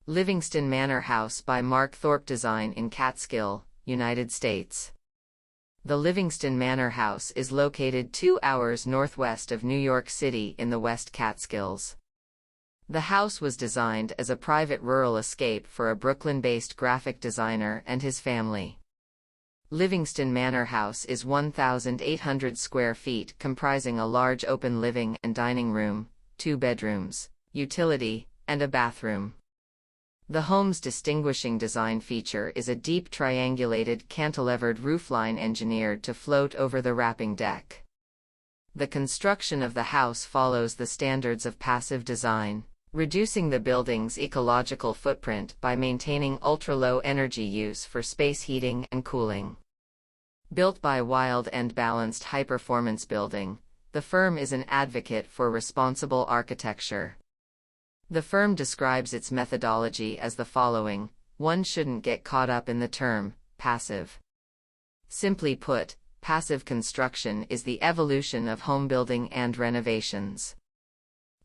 Livingston Manor House by Marc Thorpe. Design in Catskill, United States. The Livingston Manor House is located 2 hours northwest of New York City in the West Catskills. The house was designed as a private rural escape for a Brooklyn-based graphic designer and his family. Livingston Manor House is 1,800 square feet, comprising a large open living and dining room, 2 bedrooms, utility, and a bathroom. The home's distinguishing design feature is a deep triangulated cantilevered roofline engineered to float over the wrapping deck. The construction of the house follows the standards of passive design, reducing the building's ecological footprint by maintaining ultra-low energy use for space heating and cooling. Built by Wild and Balanced High-Performance Building, the firm is an advocate for responsible architecture. The firm describes its methodology as the following: one shouldn't get caught up in the term passive. Simply put, passive construction is the evolution of home building and renovations.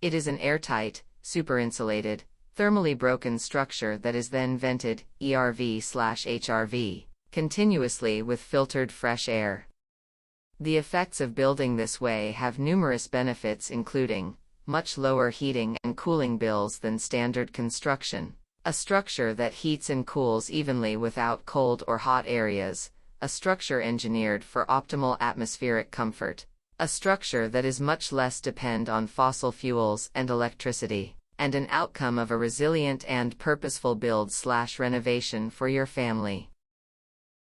It is an airtight, superinsulated, thermally broken structure that is then vented, ERV/HRV, continuously with filtered fresh air. The effects of building this way have numerous benefits, including much lower heating and cooling bills than standard construction, a structure that heats and cools evenly without cold or hot areas, a structure engineered for optimal atmospheric comfort, a structure that is much less dependent on fossil fuels and electricity, and an outcome of a resilient and purposeful build/renovation for your family.